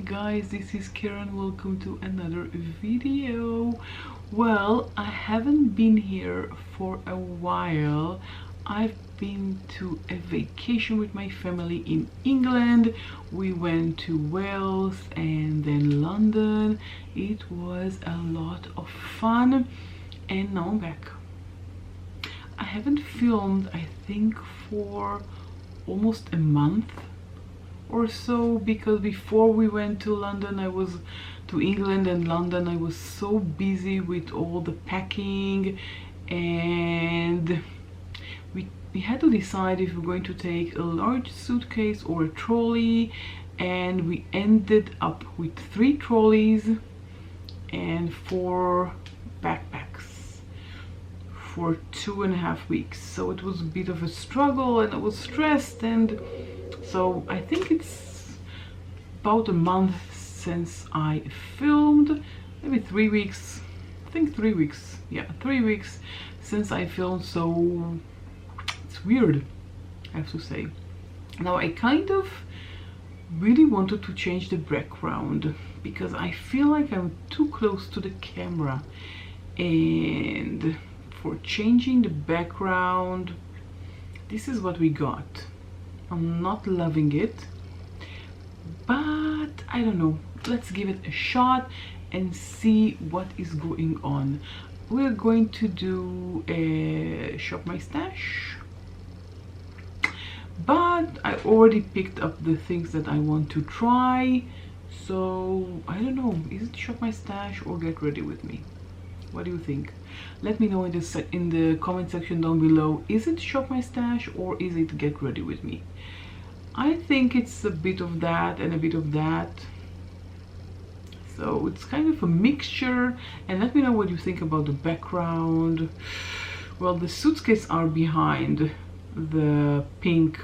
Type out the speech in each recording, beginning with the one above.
guys, this is Karen. Welcome to another video. Well, I haven't been here for a while. I've been to a vacation with my family in England. We went to Wales and then London. It was a lot of fun, and now I'm back. I haven't filmed, I think, for almost a month or so, because before we went to London, I was to England and London, I was so busy with all the packing, and we had to decide if we're going to take a large suitcase or a trolley, and we ended up with 3 trolleys and 4 backpacks for 2.5 weeks. So it was a bit of a struggle, and I was stressed, and so I think it's about a month since I filmed, maybe 3 weeks, I think 3 weeks, yeah, 3 weeks since I filmed, so it's weird, I have to say. Now I kind of really wanted to change the background because I feel like I'm too close to the camera, and for changing the background, this is what we got. I'm not loving it, but I don't know, let's give it a shot and see what is going on. We're going to do a shop my stash, but I already picked up the things that I want to try, so I don't know, is it shop my stash or get ready with me? What do you think? Let me know in the comment section down below. Is it shop my stash or is it get ready with me? I think it's a bit of that and a bit of that, so it's kind of a mixture. And let me know what you think about the background. Well, the suitcase are behind the pink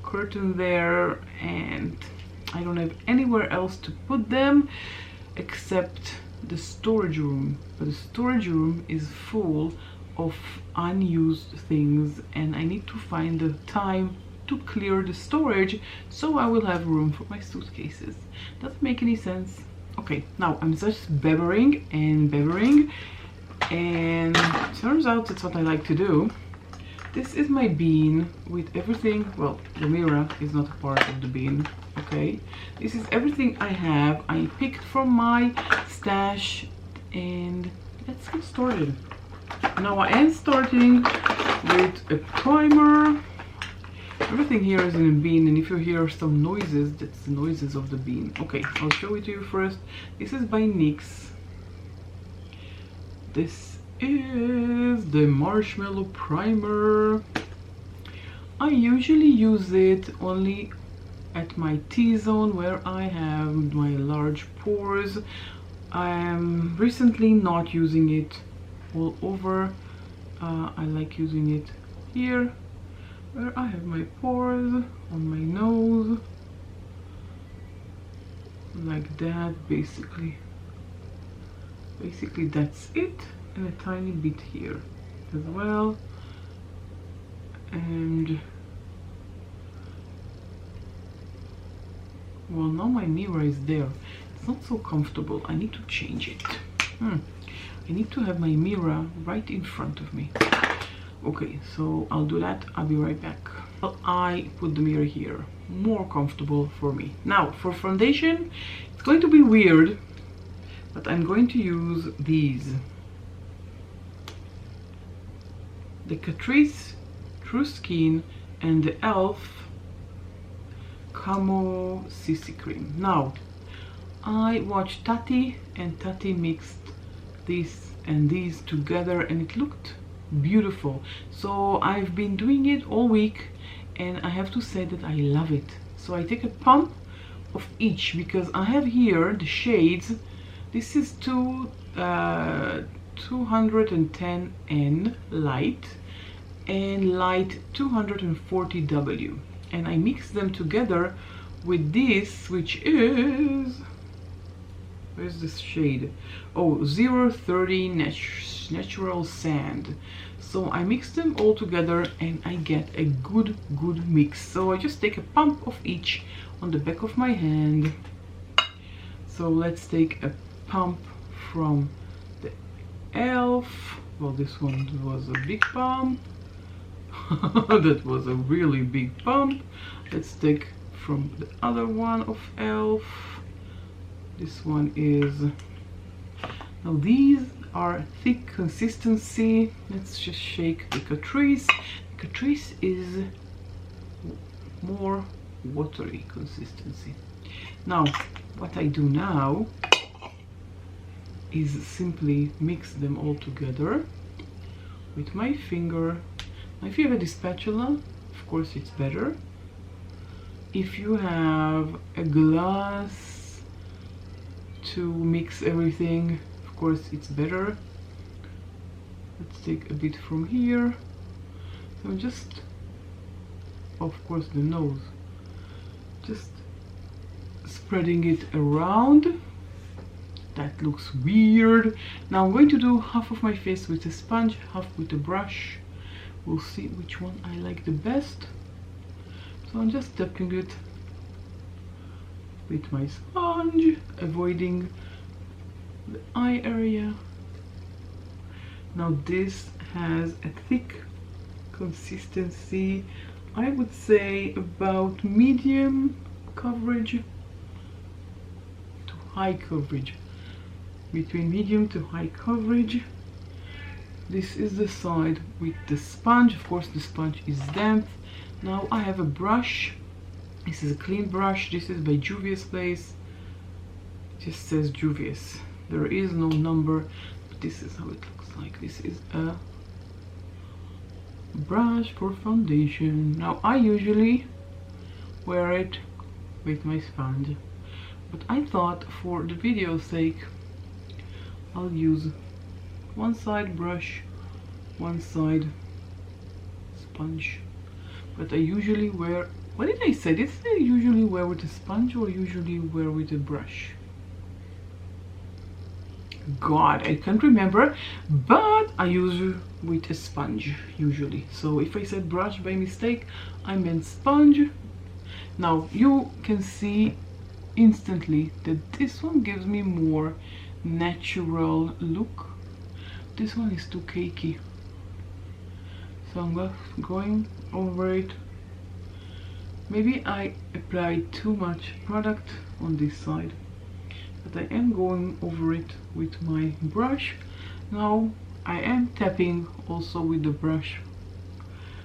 curtain there, and I don't have anywhere else to put them except the storage room, but the storage room is full of unused things, and I need to find the time to clear the storage so I will have room for my suitcases. Doesn't make any sense. Okay, now I'm just bevering and bevering, and it turns out that's what I like to do. This is my bean with everything. Well, the mirror is not a part of the bean, okay? This is everything I have. I picked from my stash, and let's get started. Now I am starting with a primer. Everything here is in a bean, and if you hear some noises, that's the noises of the bean. Okay, I'll show it to you first. This is by NYX. This is the marshmallow primer. I usually use it only at my T-zone where I have my large pores. I am recently not using it all over. I like using it here where I have my pores, on my nose, like that. Basically that's it, and a tiny bit here as well. And well, now my mirror is there. It's not so comfortable. I need to change it. I need to have my mirror right in front of me. Okay, so I'll do that. I'll be right back. Well, I put the mirror here, more comfortable for me. Now for foundation, it's going to be weird, but I'm going to use these, the Catrice True Skin and the e.l.f. Camo CC Cream. Now I watched Tati, and Tati mixed this and these together, and it looked beautiful. So I've been doing it all week, and I have to say that I love it. So I take a pump of each, because I have here the shades. This is 210N light and light 240W, and I mix them together with this, which is, where's this shade? Oh, 030 natural sand. So I mix them all together and I get a good mix. So I just take a pump of each on the back of my hand So let's take a pump from the elf. Well, this one was a big pump. That was a really big pump. Let's take from the other one of elf. This one is, now these are thick consistency. Let's just shake the Catrice. Catrice is more watery consistency. Now what I do now is simply mix them all together with my finger. Now if you have a spatula, of course it's better. If you have a glass to mix everything, of course it's better. Let's take a bit from here. So just, of course, the nose, just spreading it around. That looks weird. Now I'm going to do half of my face with a sponge, half with a brush. We'll see which one I like the best. So I'm just tapping it with my sponge, avoiding the eye area. Now this has a thick consistency. I would say about medium coverage to high coverage. Between medium to high coverage. This is the side with the sponge. Of course the sponge is damp. Now I have a brush. This is a clean brush. This is by Juvia's Place. It just says Juvia's. There is no number, but this is how it looks like. This is a brush for foundation. Now I usually wear it with my sponge, but I thought for the video's sake I'll use one side brush, one side sponge. But I usually wear, what did I say? Did I usually wear with a sponge or usually wear with a brush? God, I can't remember, but I use with a sponge usually. So if I said brush by mistake, I meant sponge. Now you can see instantly that this one gives me more natural look. This one is too cakey, so I'm going over it. Maybe I applied too much product on this side, but I am going over it with my brush. Now I am tapping also with the brush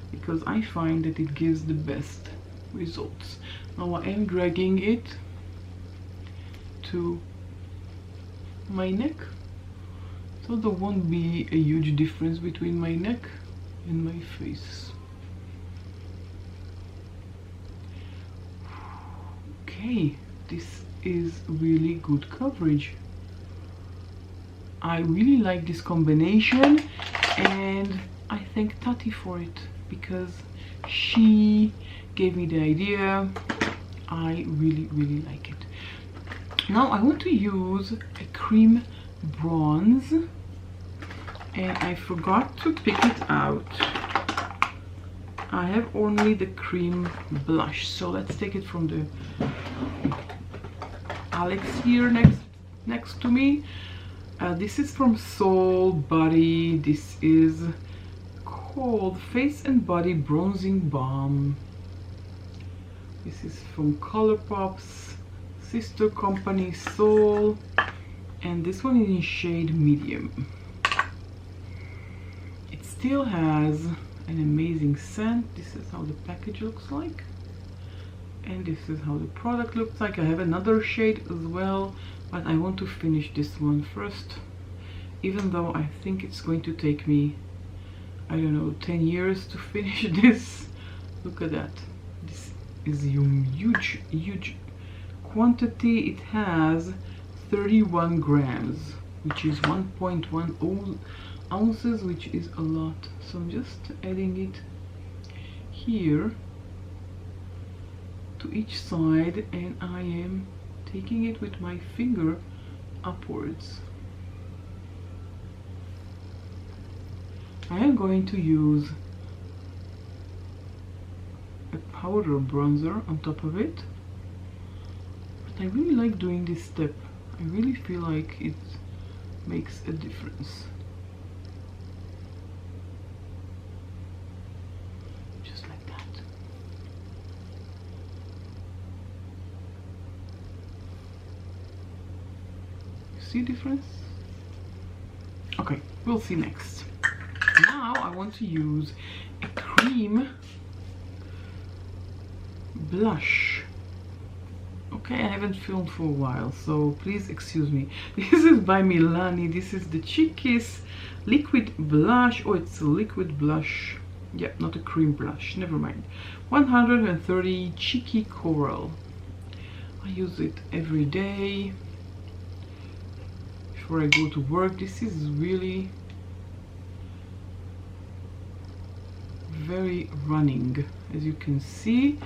because I find that it gives the best results. Now I am dragging it to my neck, so there won't be a huge difference between my neck and my face. Okay, this is really good coverage. I really like this combination, and I thank Tati for it because she gave me the idea. I really like it. Now I want to use a cream bronze, and I forgot to pick it out. I have only the cream blush, so let's take it from the Alex here next to me. This is from Soul Body. This is called Face and Body Bronzing Balm. This is from Colourpop's sister company Soul, and this one is in shade medium. It still has an amazing scent. This is how the package looks like, and this is how the product looks like. I have another shade as well, but I want to finish this one first, even though I think it's going to take me, I don't know, 10 years to finish this. Look at that. This is a huge quantity. It has 31 grams, which is 1.1 ounces, which is a lot. So I'm just adding it here to each side, and I am taking it with my finger upwards. I am going to use a powder bronzer on top of it, but I really like doing this step I really feel like it makes a difference. Just like that. See difference? Okay, we'll see next. Now I want to use a cream blush. Okay, I haven't filmed for a while, so please excuse me. This is by Milani. This is the Cheekies liquid blush. Oh, it's a liquid blush. Yeah, not a cream blush, never mind. 130 Cheeky Coral. I use it every day before I go to work. This is really very running, as you can see,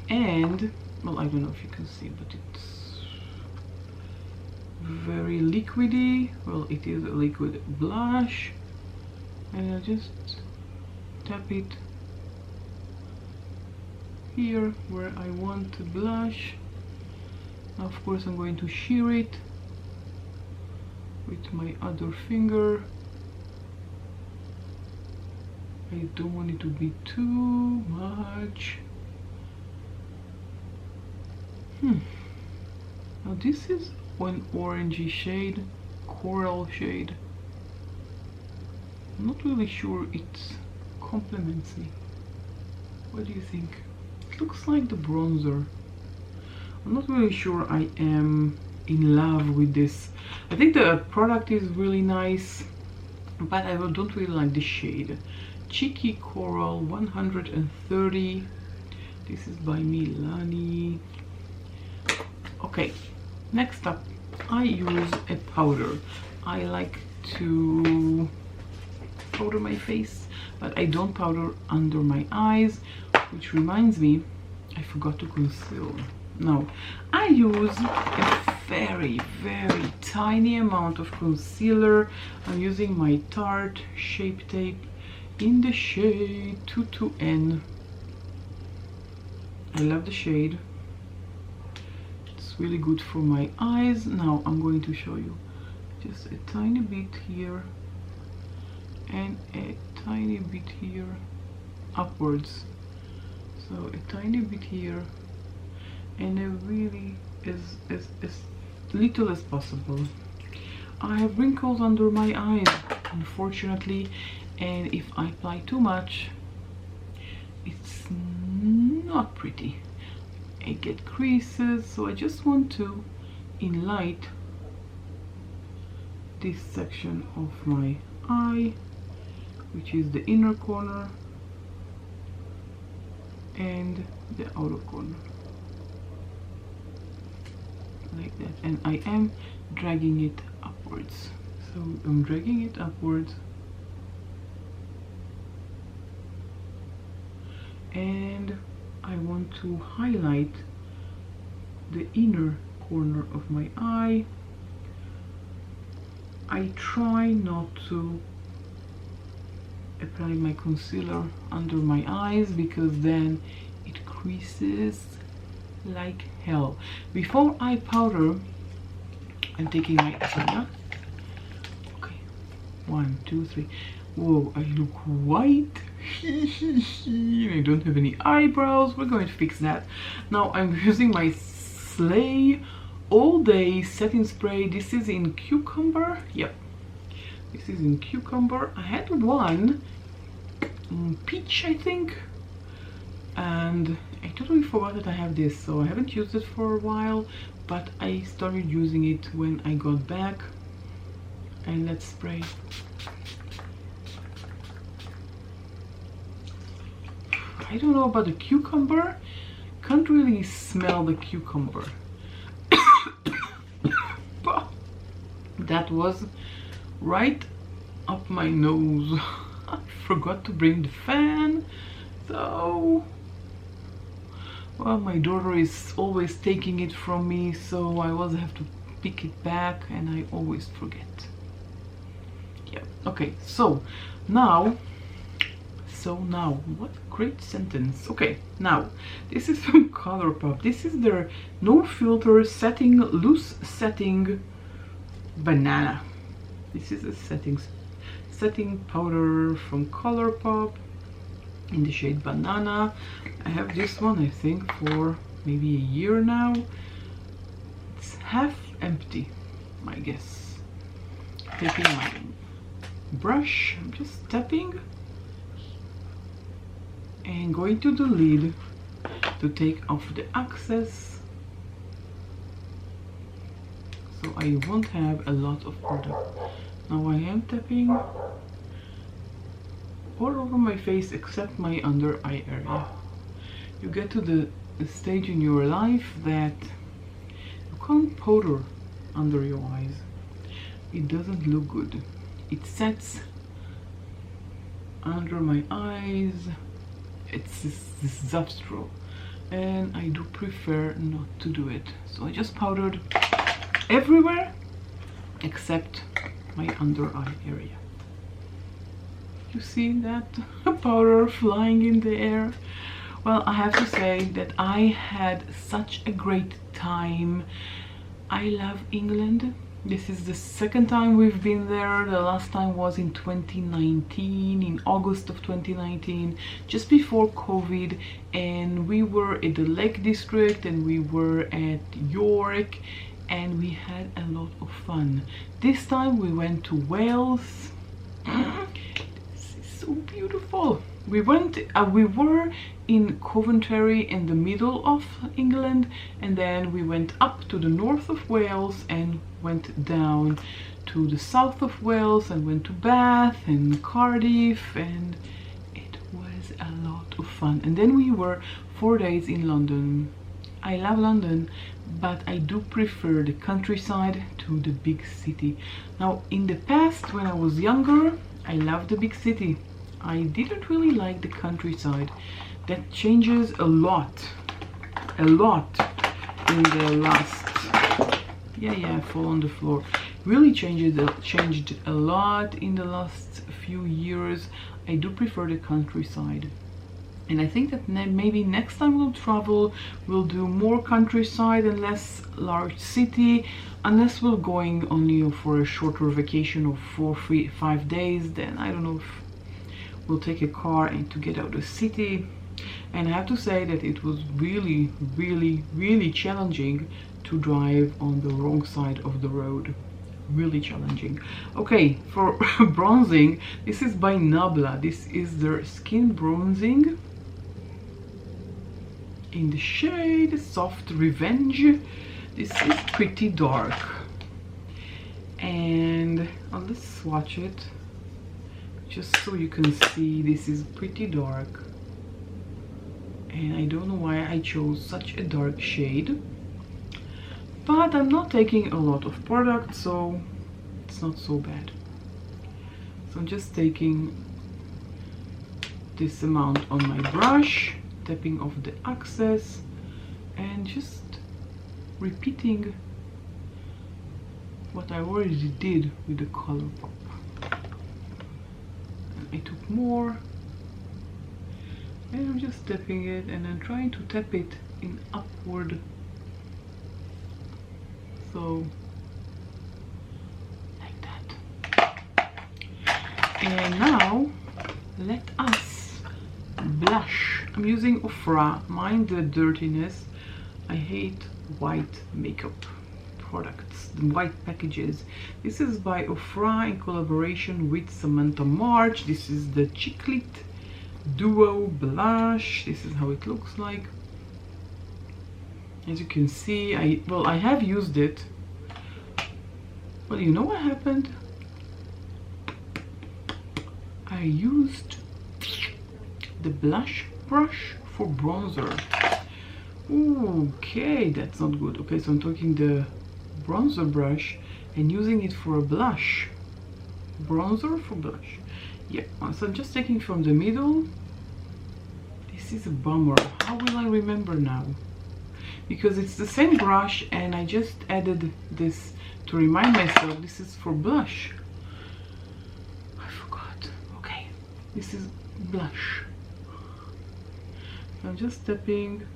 and well, I don't know if you can see, but it's very liquidy. Well, it is a liquid blush, and I just tap it here where I want to blush. Now, of course, I'm going to sheer it with my other finger. I don't want it to be too much. Now this is an orangey shade, coral shade. I'm not really sure it complements me. What do you think? It looks like the bronzer. I'm not really sure I am in love with this. I think the product is really nice, but I don't really like the shade. Cheeky Coral 130. This is by Milani. Okay, next up, I use a powder. I like to powder my face, but I don't powder under my eyes, which reminds me, I forgot to conceal. Now, I use a very tiny amount of concealer. I'm using my Tarte Shape Tape in the shade 22N. I love the shade. It's really good for my eyes. Now I'm going to show you just a tiny bit here and a tiny bit here upwards. So a tiny bit here and a really as little as possible. I have wrinkles under my eyes, unfortunately, and if I apply too much, it's not pretty. I get creases, so I just want to enlighten this section of my eye, which is the inner corner and the outer corner, like that. And I am dragging it upwards, so I'm dragging it upwards, and I want to highlight the inner corner of my eye. I try not to apply my concealer under my eyes because then it creases like hell. Before I powder, I'm taking my eyeliner. Okay, 1, 2, 3. Whoa, I look white. I don't have any eyebrows. We're going to fix that. Now I'm using my Slay All Day setting spray. This is in Cucumber. Yep, this is in Cucumber. I had one in Peach, I think, and I totally forgot that I have this, so I haven't used it for a while, but I started using it when I got back. And let's spray. I don't know about the cucumber. Can't really smell the cucumber. That was right up my nose. I forgot to bring the fan, so well, my daughter is always taking it from me, so I always have to pick it back, and I always forget. Yeah, okay, so now, what a great sentence. Okay, now this is from ColourPop. This is their no filter setting, loose setting Banana. This is a setting powder from Colourpop in the shade Banana. I have this one, I think, for maybe a year now. It's half empty, I guess. Taking my brush, I'm just tapping and going to the lid to take off the excess, so I won't have a lot of product. Now I am tapping all over my face except my under eye area. You get to the stage in your life that you can't powder under your eyes. It doesn't look good. It sets under my eyes. It's disastrous, and I do prefer not to do it. So I just powdered everywhere except my under eye area. You see that powder flying in the air? Well, I have to say that I had such a great time. I love England. This is the second time we've been there. The last time was in 2019, in August of 2019, just before COVID, and we were at the Lake District and we were at York, and we had a lot of fun. This time we went to Wales. This is so beautiful. We were in Coventry in the middle of England, and then we went up to the north of Wales and went down to the south of Wales and went to Bath and Cardiff, and it was a lot of fun. And then we were 4 days in London. I love London, but I do prefer the countryside to the big city. Now, in the past, when I was younger, I loved the big city. I didn't really like the countryside. That changes a lot in the last, I fall on the floor. Really changed a lot in the last few years. I do prefer the countryside. And I think that maybe next time we'll travel, we'll do more countryside and less large city. Unless we're going only for a shorter vacation of 5 days, then I don't know if we'll take a car and to get out of the city. And I have to say that it was really, really, really challenging to drive on the wrong side of the road. Really challenging. Okay, for bronzing, this is by Nabla. This is their skin bronzing in the shade Soft Revenge. This is pretty dark, and let's swatch it just so you can see. This is pretty dark, and I don't know why I chose such a dark shade, but I'm not taking a lot of product, so it's not so bad. So I'm just taking this amount on my brush, tapping off the excess, and just repeating what I already did with the Colourpop. And I took more, and I'm just tapping it, and I'm trying to tap it in upward, so like that. And now let us blush. I'm using Ofra. Mind the dirtiness. I hate white makeup products, the white packages. This is by Ofra in collaboration with Samantha March. This is the Chiclet Duo Blush. This is how it looks like. As you can see, I have used it. Well, you know what happened? I used the blush brush for bronzer. Okay, that's not good. Okay, so I'm taking the bronzer brush and using it for a blush. Bronzer for blush. Yeah, so I'm just taking from the middle. This is a bummer. How will I remember now? Because it's the same brush and I just added this to remind myself this is for blush. I forgot. Okay, this is blush. So I'm just tapping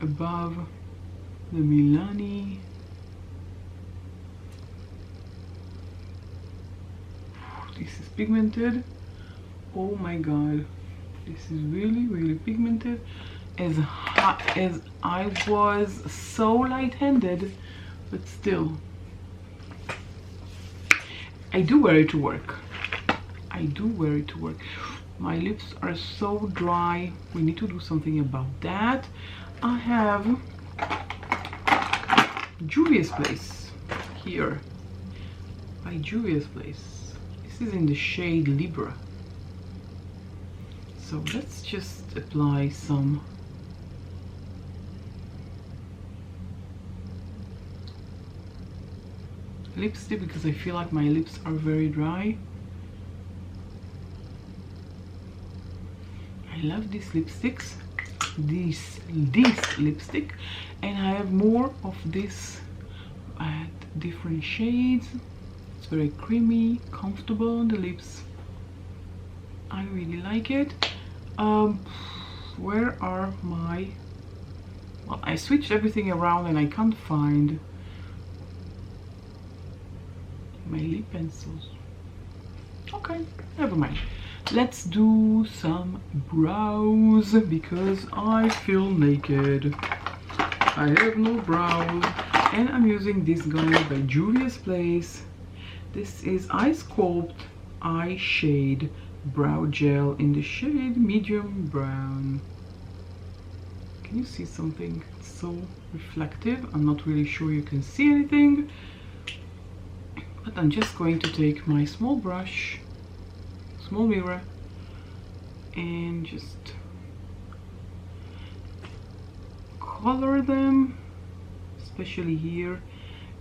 above the Milani pigmented. Oh my god, this is really pigmented. As I was so light-handed, but still I do wear it to work. I do wear it to work. My lips are so dry. We need to do something about that. I have Juvia's Place here, by Juvia's Place. This is in the shade Libra. So let's just apply some lipstick because I feel like my lips are very dry. I love these lipsticks, this lipstick, and I have more of this at different shades. It's very creamy, comfortable on the lips. I really like it. Where are my, well, I switched everything around and I can't find my lip pencils. Okay, never mind. Let's do some brows because I feel naked. I have no brows, and I'm using this guy by Juvia's Place. This is Ice Sculpt Eye Shade Brow Gel in the shade medium brown. Can you see something? It's so reflective. I'm not really sure you can see anything, but I'm just going to take my small brush, small mirror, and just color them, especially here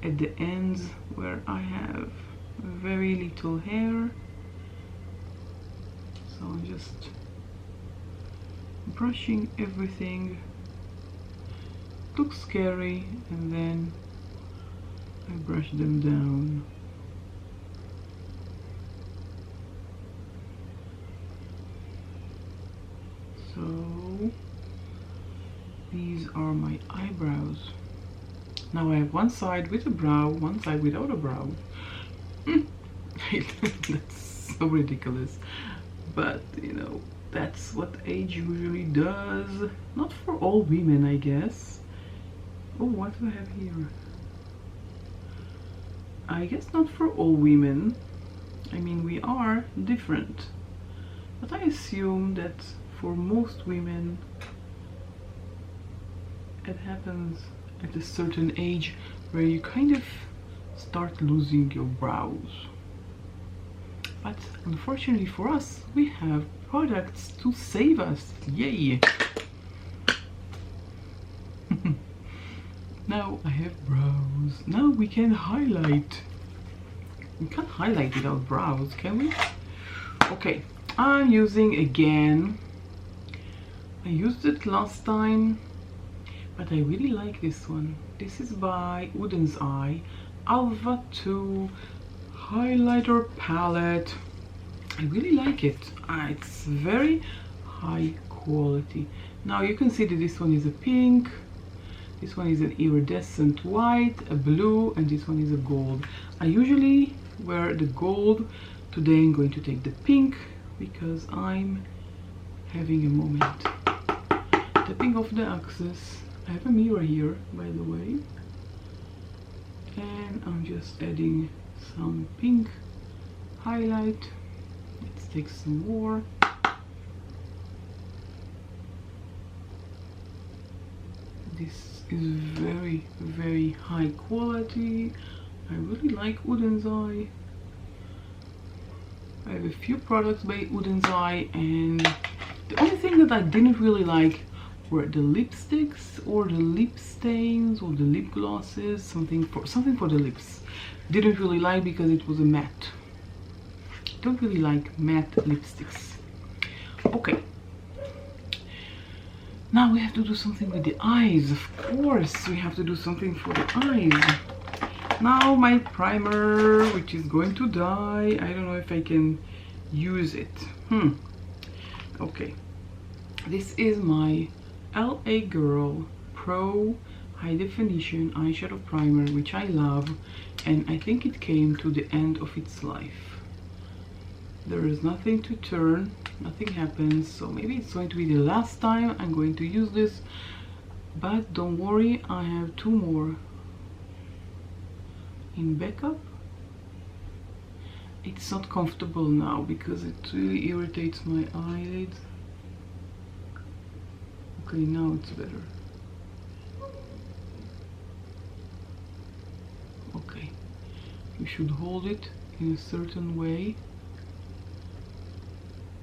at the ends where I have very little hair. So I'm just brushing everything. Looks scary, and then I brush them down. So these are my eyebrows. Now I have one side with a brow, one side without a brow. That's so ridiculous, but you know, that's what age usually does. Not for all women, I guess. Oh, what do I have here? I guess not for all women. I mean, we are different, but I assume that for most women it happens at a certain age where you kind of start losing your brows. But unfortunately for us, we have products to save us. Yay! Now I have brows. Now we can highlight. We can't highlight without brows, can we? Okay, I'm using again. I used it last time, but I really like this one. This is by Wooden's Eye Alpha 2 highlighter palette. I really like it. It's very high quality. Now you can see that this one is a pink, this one is an iridescent white, a blue, and this one is a gold. I usually wear the gold. Today I'm going to take the pink because I'm having a moment. Tapping off the access. I have a mirror here, by the way, and I'm just adding some pink highlight. Let's take some more. This is very, very high quality. I really like Wooden's Eye. I have a few products by Wooden's Eye, and the only thing that I didn't really like were the lipsticks or the lip stains or the lip glosses, something for the lips. Didn't really like because it was a matte. Don't really like matte lipsticks. Okay, now we have to do something with the eyes. Of course we have to do something for the eyes. Now my primer, which is going to die. I don't know if I can use it. Okay, this is my LA Girl Pro High Definition Eyeshadow Primer, which I love, and I think it came to the end of its life. There is nothing to turn, nothing happens, so maybe it's going to be the last time I'm going to use this, but don't worry, I have 2 more in backup. It's not comfortable now because it really irritates my eyelids. Okay, now it's better. Okay, you should hold it in a certain way.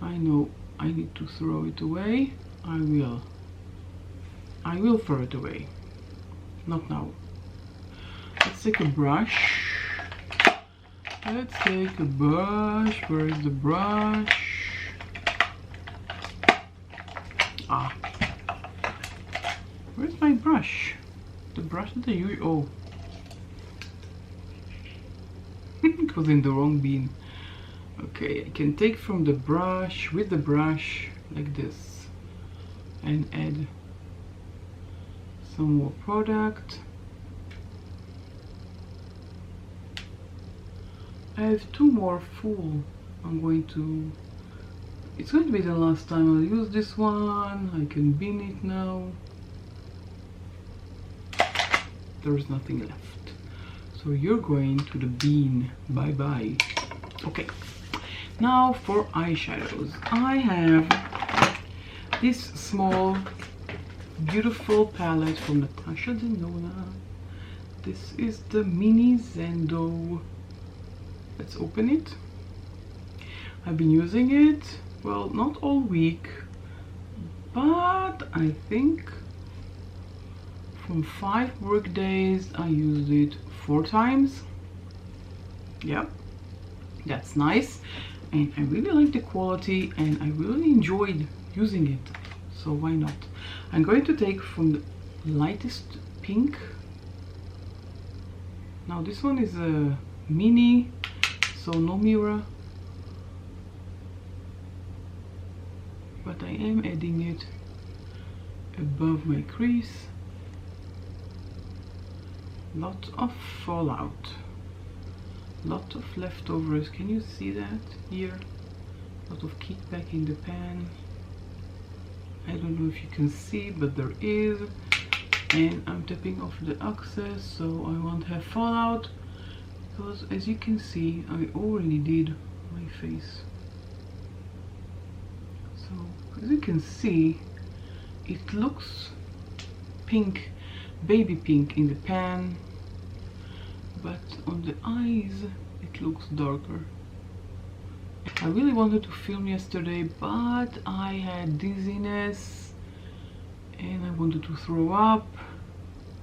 I know I need to throw it away. I will throw it away. Not now. Let's take a brush. Let's take a brush. Where is the brush? Ah. Where's my brush? The brush that I use. Oh. It was in the wrong bin. Okay, I can take from the brush, with the brush, like this, and add some more product. I have 2 more full. It's going to be the last time I'll use this one. I can bin it now. There's nothing left. So you're going to the bin. Bye bye. Okay. Now for eyeshadows. I have this small, beautiful palette from Natasha Denona. This is the Mini Zendo. Let's open it. I've been using it, well, not all week, but I think from 5 work days I used it 4 times. Yep, that's nice. And I really like the quality and I really enjoyed using it, so why not? I'm going to take from the lightest pink. Now this one is a mini, so no mirror, but I am adding it above my crease. Lot of fallout. Lot of leftovers. Can you see that here? Lot of kickback in the pan. I don't know if you can see, but there is. And I'm tapping off the excess so I won't have fallout, because as you can see I already did my face. So as you can see, it looks pink, baby pink in the pan, but on the eyes it looks darker. I really wanted to film yesterday, but I had dizziness and I wanted to throw up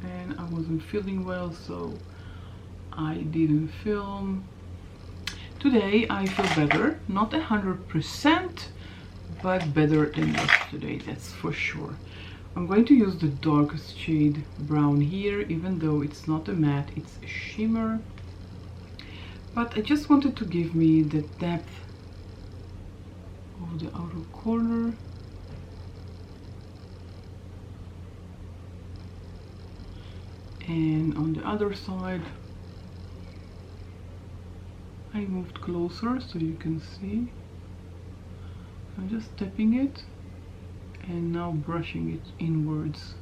and I wasn't feeling well, so I didn't film. Today I feel better, not 100%, but better than yesterday, that's for sure. I'm going to use the darkest shade brown here, even though it's not a matte, it's a shimmer. But I just wanted to give me the depth of the outer corner. And on the other side, I moved closer so you can see. I'm just tapping it and now brushing it inwards.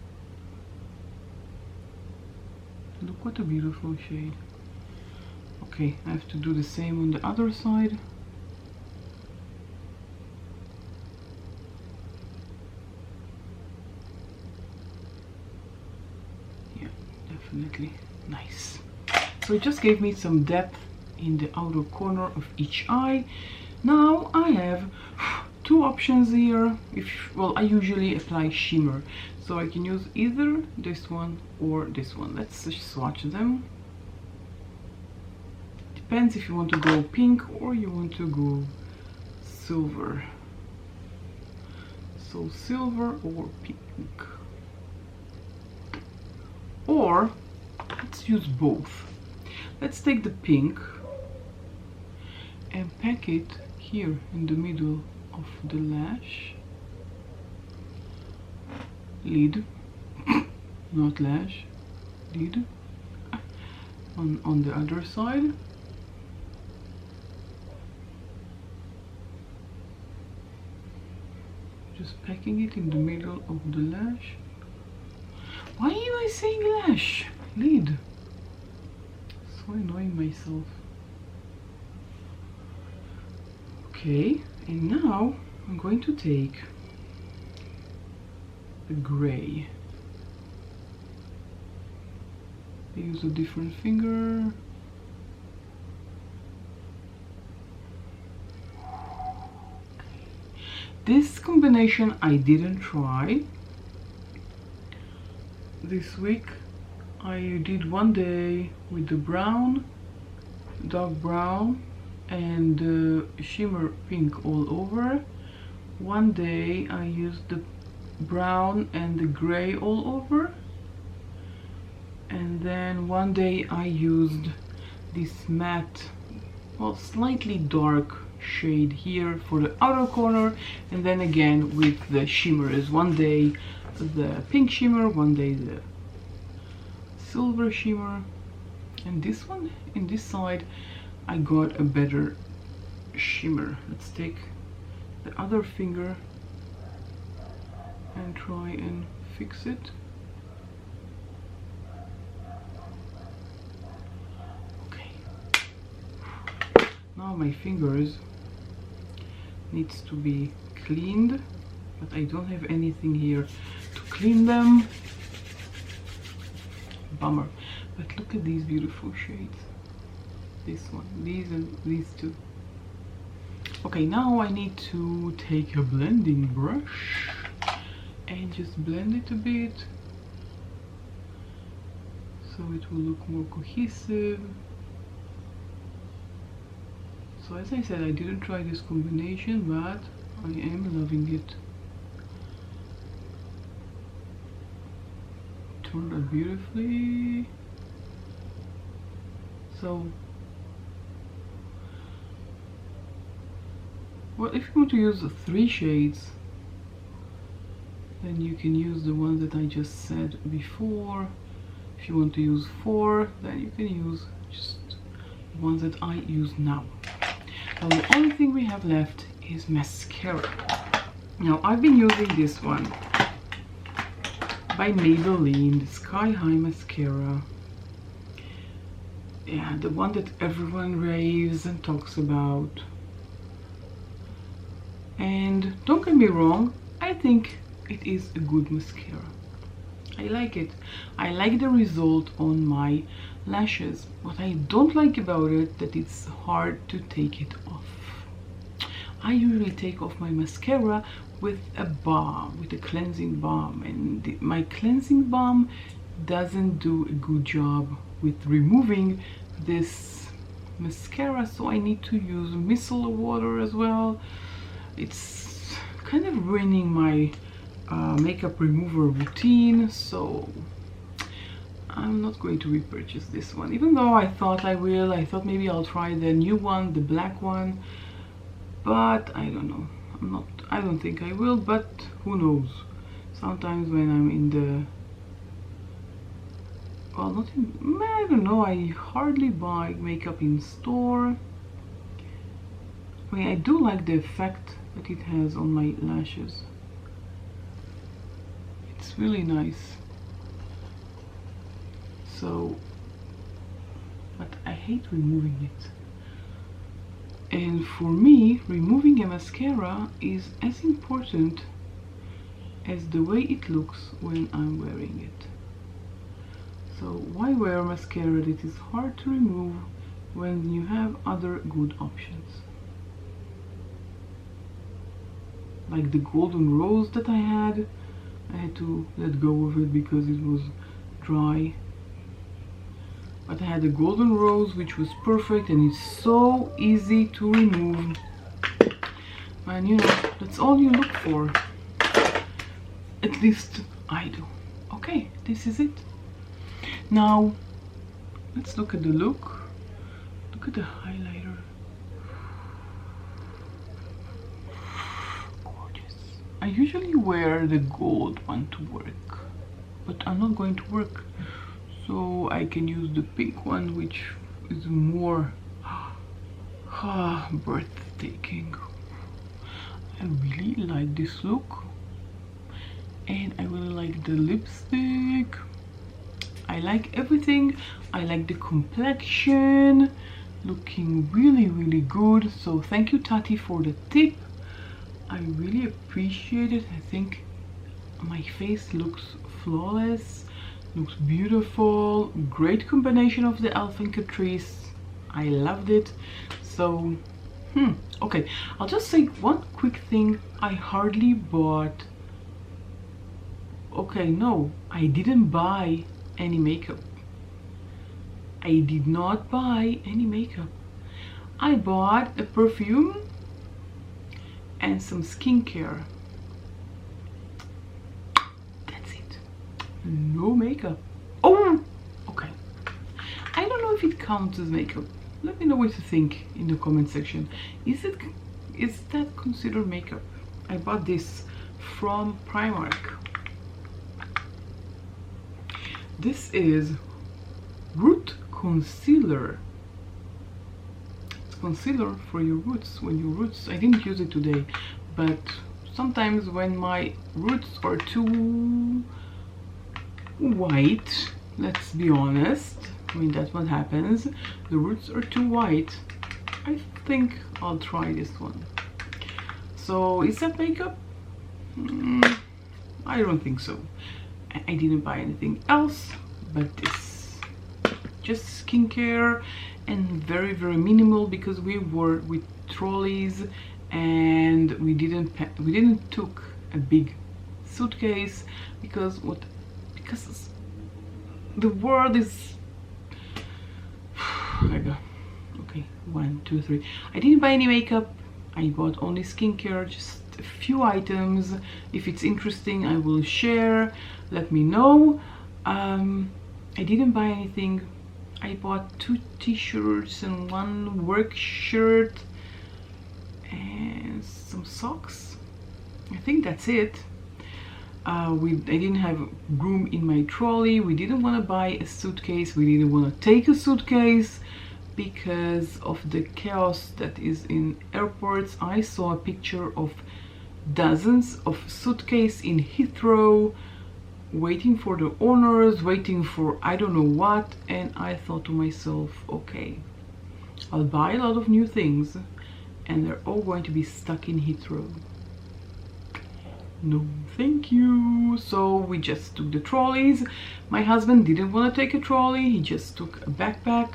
Look what a beautiful shade. Okay, I have to do the same on the other side. Yeah, definitely nice. So it just gave me some depth in the outer corner of each eye. Now I have 2 options here. Well, I usually apply shimmer, so I can use either this one or this one. Let's just swatch them. Depends if you want to go pink or you want to go silver. So silver or pink, or let's use both. Let's take the pink and pack it here in the middle of the lash, lid, not lash, lid, on the other side. Just packing it in the middle of the lash. Why am I saying lash? Lid. So annoying myself. Okay, and now I'm going to take the gray. I use a different finger. This combination I didn't try. This week I did one day with the brown, dark brown, and shimmer pink all over. One day I used the brown and the gray all over, and then one day I used this matte, well, slightly dark shade here for the outer corner, and then again with the shimmers. One day the pink shimmer, one day the silver shimmer, and this one in this side I got a better shimmer. Let's take the other finger and try and fix it. Okay, now my fingers needs to be cleaned, but I don't have anything here to clean them. Bummer. But look at these beautiful shades. This one, these, and these two. Okay, now I need to take a blending brush and just blend it a bit so it will look more cohesive. So as I said, I didn't try this combination, but I am loving it. Turned out beautifully. So, well, if you want to use the 3 shades, then you can use the ones that I just said before. If you want to use 4, then you can use just the ones that I use now. Now the only thing we have left is mascara. Now I've been using this one by Maybelline, the Sky High Mascara. Yeah, the one that everyone raves and talks about. And don't get me wrong, I think it is a good mascara. I like it. I like the result on my lashes. What I don't like about it, that it's hard to take it off. I usually take off my mascara with a balm, with a cleansing balm, and my cleansing balm doesn't do a good job with removing this mascara, so I need to use micellar water as well. It's kind of ruining my makeup remover routine, so I'm not going to repurchase this one, even though I thought I will. I thought maybe I'll try the new one, the black one, but I don't know. I don't think I will, but who knows. Sometimes when I'm in the, well, not in, I don't know, I hardly buy makeup in store. I mean, I do like the effect that it has on my lashes. It's really nice. So, but I hate removing it. And for me, removing a mascara is as important as the way it looks when I'm wearing it. So why wear mascara that is hard to remove when you have other good options? Like the golden rose that I had to let go of it because it was dry. But I had a golden rose which was perfect, and it's so easy to remove. And you know, that's all you look for. At least I do. Okay, this is it. Now, let's look at the look. Look at the highlighter. Gorgeous. I usually wear the gold one to work, but I'm not going to work. So I can use the pink one, which is more breathtaking. I really like this look. and I really like the lipstick. I like everything. I like the complexion, looking really good. So thank you, Tati, for the tip. I really appreciate it. I think my face looks flawless, looks beautiful. Great combination of the elf and Catrice. I loved it. So okay, I'll just say one quick thing. I hardly bought, okay, no, I didn't buy any makeup. I did not buy any makeup. I bought a perfume and some skincare. That's it. No makeup. Oh, okay. I don't know if it counts as makeup. Let me know what you think in the comment section. Is that considered makeup? I bought this from Primark. This is root concealer. It's concealer for your roots. When your roots, I didn't use it today, but sometimes when my roots are too white, let's be honest, I mean that's what happens, the roots are too white, I think I'll try this one. So is that makeup? I don't think so. I didn't buy anything else but this. Just skincare and very minimal, because we were with trolleys and we didn't took a big suitcase because the world is okay, 1 2 3. I didn't buy any makeup. I bought only skincare, just a few items. If it's interesting, I will share. Let me know. I didn't buy anything. I bought 2 t-shirts and 1 work shirt and some socks. I think that's it. I didn't have room in my trolley. We didn't want to buy a suitcase. We didn't want to take a suitcase because of the chaos that is in airports. I saw a picture of dozens of suitcases in Heathrow, waiting for the owners, waiting for I don't know what, and I thought to myself, okay, I'll buy a lot of new things and they're all going to be stuck in Heathrow. No thank you. So we just took the trolleys. My husband didn't want to take a trolley, he just took a backpack.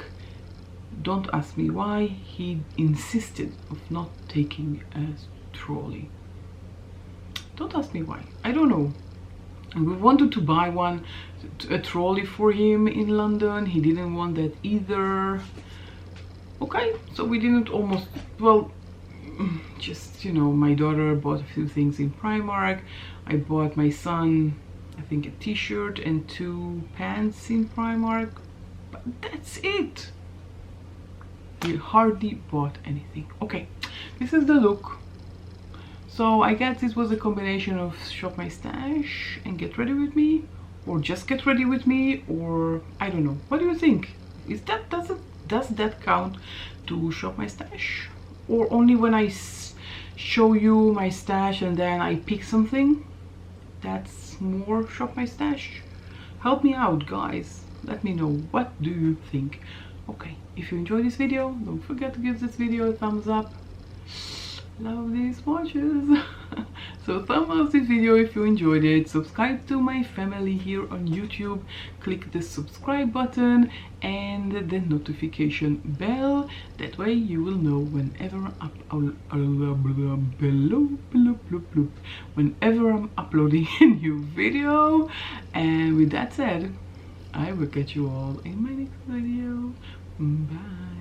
Don't ask me why. He insisted of not taking a trolley. Don't ask me why. I don't know. And we wanted to buy a trolley for him in London. He didn't want that either. Okay, so we didn't just, you know, my daughter bought a few things in Primark. I bought my son, I think, a t-shirt and 2 pants in Primark. But that's it. We hardly bought anything. Okay, this is the look. So I guess this was a combination of shop my stash and get ready with me, or just get ready with me, or I don't know. What do you think? Does that count to shop my stash, or only when I show you my stash and then I pick something? That's more shop my stash. Help me out, guys. Let me know, what do you think? Okay, if you enjoyed this video, don't forget to give this video a thumbs up. Love these watches. So thumb up this video if you enjoyed it. Subscribe to my family here on YouTube. Click the subscribe button and the notification bell. That way you will know whenever I'm uploading a new video. And with that said, I will catch you all in my next video. Bye.